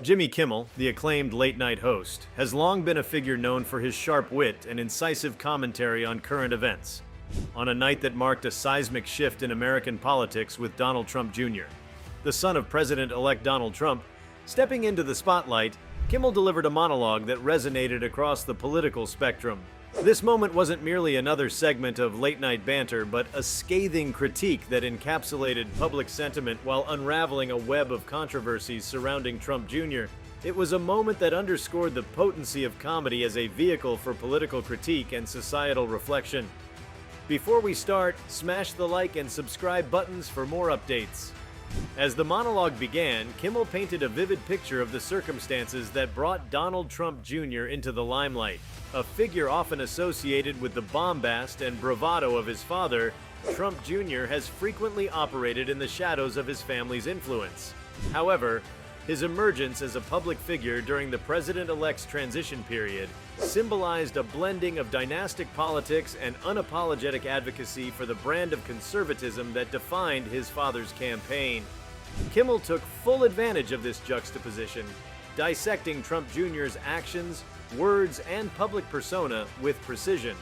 Jimmy Kimmel, the acclaimed late-night host, has long been a figure known for his sharp wit and incisive commentary on current events. On a night that marked a seismic shift in American politics with Donald Trump Jr., the son of President-elect Donald Trump, stepping into the spotlight, Kimmel delivered a monologue that resonated across the political spectrum. This moment wasn't merely another segment of late-night banter, but a scathing critique that encapsulated public sentiment while unraveling a web of controversies surrounding Trump Jr. It was a moment that underscored the potency of comedy as a vehicle for political critique and societal reflection. Before we start, smash the like and subscribe buttons for more updates. As the monologue began, Kimmel painted a vivid picture of the circumstances that brought Donald Trump Jr. into the limelight. A figure often associated with the bombast and bravado of his father, Trump Jr. has frequently operated in the shadows of his family's influence. However, his emergence as a public figure during the president-elect's transition period symbolized a blending of dynastic politics and unapologetic advocacy for the brand of conservatism that defined his father's campaign. Kimmel took full advantage of this juxtaposition, dissecting Trump Jr.'s actions, words, and public persona with precision.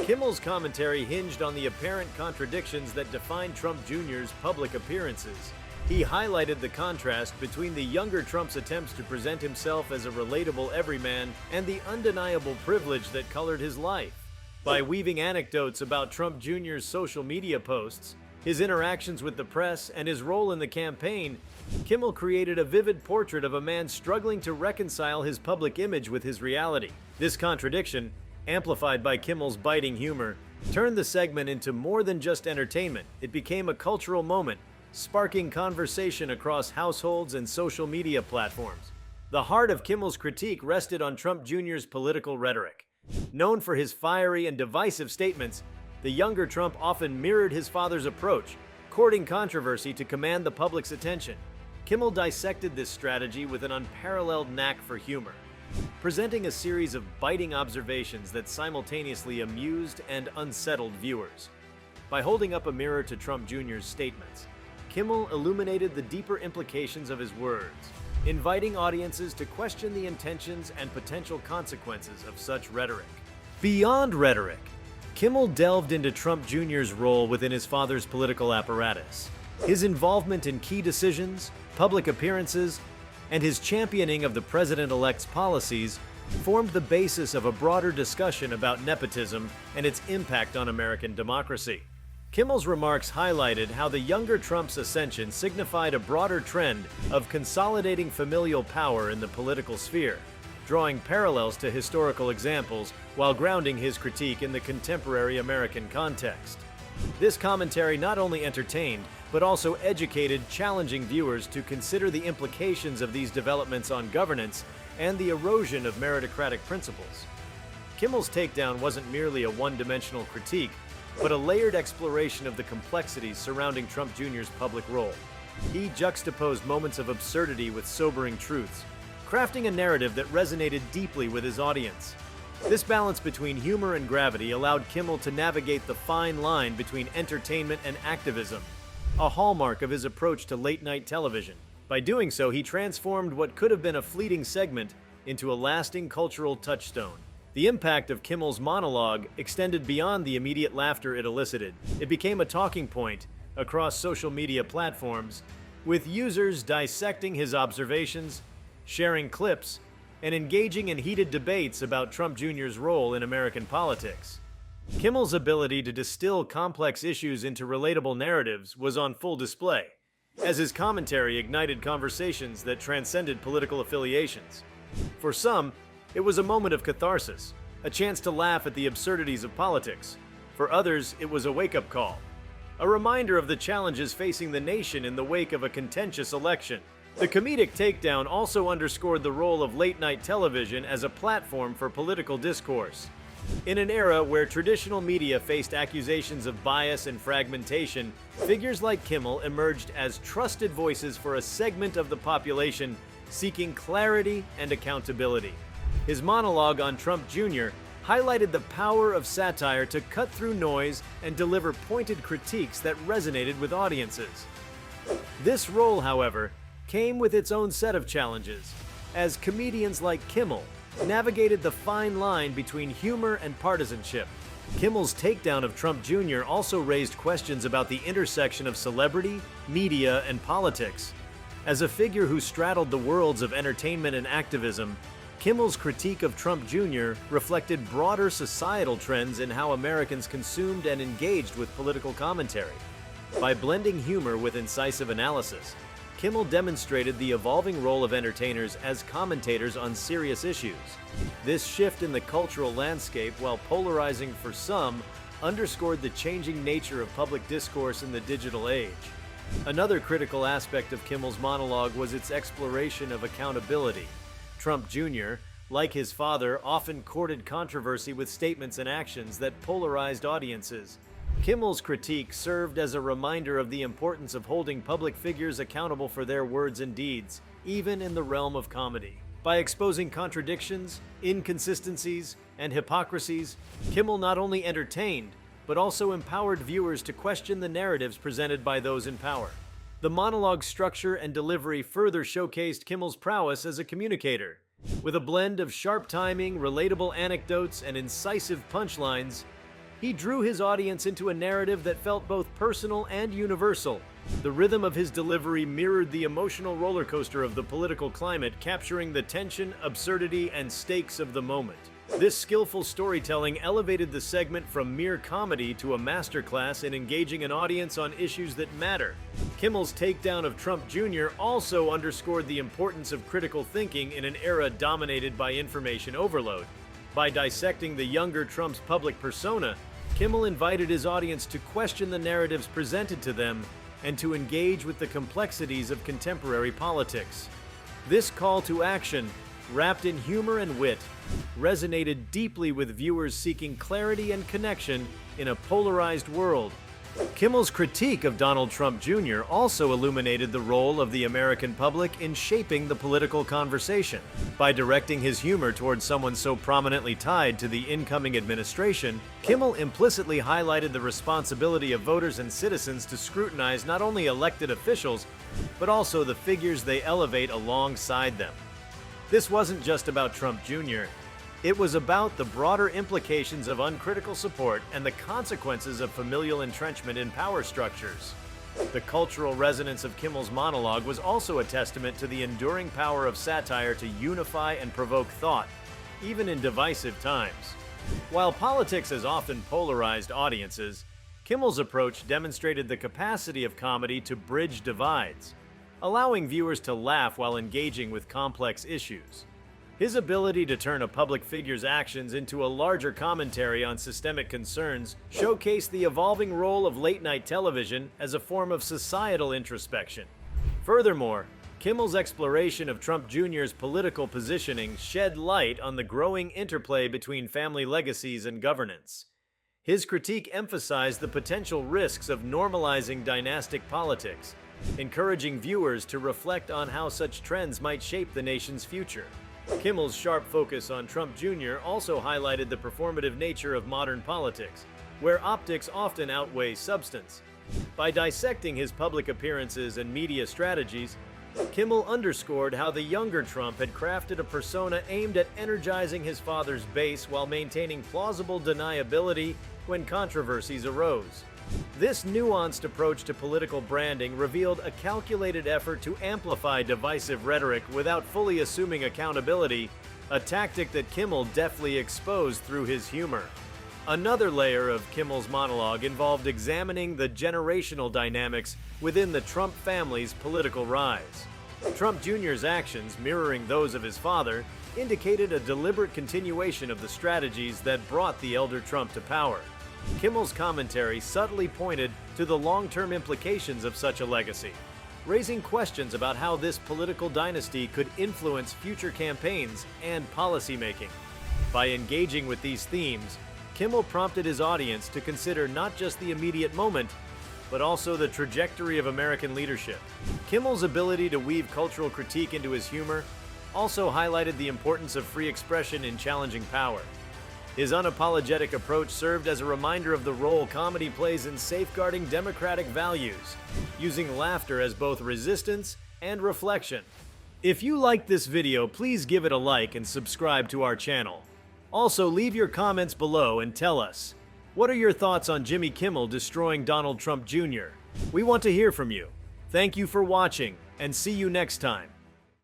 Kimmel's commentary hinged on the apparent contradictions that defined Trump Jr.'s public appearances. He highlighted the contrast between the younger Trump's attempts to present himself as a relatable everyman and the undeniable privilege that colored his life. By weaving anecdotes about Trump Jr.'s social media posts, his interactions with the press, and his role in the campaign, Kimmel created a vivid portrait of a man struggling to reconcile his public image with his reality. This contradiction, amplified by Kimmel's biting humor, turned the segment into more than just entertainment. It became a cultural moment, sparking conversation across households and social media platforms. The heart of Kimmel's critique rested on Trump Jr.'s political rhetoric. Known for his fiery and divisive statements, the younger Trump often mirrored his father's approach, courting controversy to command the public's attention. Kimmel dissected this strategy with an unparalleled knack for humor, presenting a series of biting observations that simultaneously amused and unsettled viewers. By holding up a mirror to Trump Jr.'s statements, Kimmel illuminated the deeper implications of his words, inviting audiences to question the intentions and potential consequences of such rhetoric. Beyond rhetoric, Kimmel delved into Trump Jr.'s role within his father's political apparatus. His involvement in key decisions, public appearances, and his championing of the president-elect's policies formed the basis of a broader discussion about nepotism and its impact on American democracy. Kimmel's remarks highlighted how the younger Trump's ascension signified a broader trend of consolidating familial power in the political sphere, drawing parallels to historical examples while grounding his critique in the contemporary American context. This commentary not only entertained, but also educated challenging viewers to consider the implications of these developments on governance and the erosion of meritocratic principles. Kimmel's takedown wasn't merely a one-dimensional critique, but a layered exploration of the complexities surrounding Trump Jr.'s public role. He juxtaposed moments of absurdity with sobering truths, crafting a narrative that resonated deeply with his audience. This balance between humor and gravity allowed Kimmel to navigate the fine line between entertainment and activism, a hallmark of his approach to late-night television. By doing so, he transformed what could have been a fleeting segment into a lasting cultural touchstone. The impact of Kimmel's monologue extended beyond the immediate laughter it elicited. It became a talking point across social media platforms, with users dissecting his observations, sharing clips, and engaging in heated debates about Trump Jr.'s role in American politics. Kimmel's ability to distill complex issues into relatable narratives was on full display, as his commentary ignited conversations that transcended political affiliations. For some, it was a moment of catharsis, a chance to laugh at the absurdities of politics. For others, it was a wake-up call, a reminder of the challenges facing the nation in the wake of a contentious election. The comedic takedown also underscored the role of late-night television as a platform for political discourse. In an era where traditional media faced accusations of bias and fragmentation, figures like Kimmel emerged as trusted voices for a segment of the population seeking clarity and accountability. His monologue on Trump Jr. highlighted the power of satire to cut through noise and deliver pointed critiques that resonated with audiences. This role, however, came with its own set of challenges. as comedians like Kimmel navigated the fine line between humor and partisanship. Kimmel's takedown of Trump Jr. also raised questions about the intersection of celebrity, media, and politics. As a figure who straddled the worlds of entertainment and activism, Kimmel's critique of Trump Jr. reflected broader societal trends in how Americans consumed and engaged with political commentary. By blending humor with incisive analysis, Kimmel demonstrated the evolving role of entertainers as commentators on serious issues. This shift in the cultural landscape, while polarizing for some, underscored the changing nature of public discourse in the digital age. Another critical aspect of Kimmel's monologue was its exploration of accountability. Trump Jr., like his father, often courted controversy with statements and actions that polarized audiences. Kimmel's critique served as a reminder of the importance of holding public figures accountable for their words and deeds, even in the realm of comedy. By exposing contradictions, inconsistencies, and hypocrisies, Kimmel not only entertained, but also empowered viewers to question the narratives presented by those in power. The monologue's structure and delivery further showcased Kimmel's prowess as a communicator. With a blend of sharp timing, relatable anecdotes, and incisive punchlines, he drew his audience into a narrative that felt both personal and universal. The rhythm of his delivery mirrored the emotional roller coaster of the political climate, capturing the tension, absurdity, and stakes of the moment. This skillful storytelling elevated the segment from mere comedy to a masterclass in engaging an audience on issues that matter. Kimmel's takedown of Trump Jr. also underscored the importance of critical thinking in an era dominated by information overload. By dissecting the younger Trump's public persona, Kimmel invited his audience to question the narratives presented to them and to engage with the complexities of contemporary politics. This call to action, wrapped in humor and wit, resonated deeply with viewers seeking clarity and connection in a polarized world. Kimmel's critique of Donald Trump Jr. also illuminated the role of the American public in shaping the political conversation. By directing his humor towards someone so prominently tied to the incoming administration, Kimmel implicitly highlighted the responsibility of voters and citizens to scrutinize not only elected officials, but also the figures they elevate alongside them. This wasn't just about Trump Jr. It was about the broader implications of uncritical support and the consequences of familial entrenchment in power structures. The cultural resonance of Kimmel's monologue was also a testament to the enduring power of satire to unify and provoke thought, even in divisive times. While politics has often polarized audiences, Kimmel's approach demonstrated the capacity of comedy to bridge divides, allowing viewers to laugh while engaging with complex issues. His ability to turn a public figure's actions into a larger commentary on systemic concerns showcased the evolving role of late-night television as a form of societal introspection. Furthermore, Kimmel's exploration of Trump Jr.'s political positioning shed light on the growing interplay between family legacies and governance. His critique emphasized the potential risks of normalizing dynastic politics, encouraging viewers to reflect on how such trends might shape the nation's future. Kimmel's sharp focus on Trump Jr. also highlighted the performative nature of modern politics, where optics often outweigh substance. By dissecting his public appearances and media strategies, Kimmel underscored how the younger Trump had crafted a persona aimed at energizing his father's base while maintaining plausible deniability when controversies arose. This nuanced approach to political branding revealed a calculated effort to amplify divisive rhetoric without fully assuming accountability, a tactic that Kimmel deftly exposed through his humor. Another layer of Kimmel's monologue involved examining the generational dynamics within the Trump family's political rise. Trump Jr.'s actions, mirroring those of his father, indicated a deliberate continuation of the strategies that brought the elder Trump to power. Kimmel's commentary subtly pointed to the long-term implications of such a legacy, raising questions about how this political dynasty could influence future campaigns and policymaking. By engaging with these themes, Kimmel prompted his audience to consider not just the immediate moment, but also the trajectory of American leadership. Kimmel's ability to weave cultural critique into his humor also highlighted the importance of free expression in challenging power. His unapologetic approach served as a reminder of the role comedy plays in safeguarding democratic values, using laughter as both resistance and reflection. If you liked this video, please give it a like and subscribe to our channel. Also, leave your comments below and tell us, what are your thoughts on Jimmy Kimmel destroying Donald Trump Jr.? We want to hear from you. Thank you for watching, and see you next time.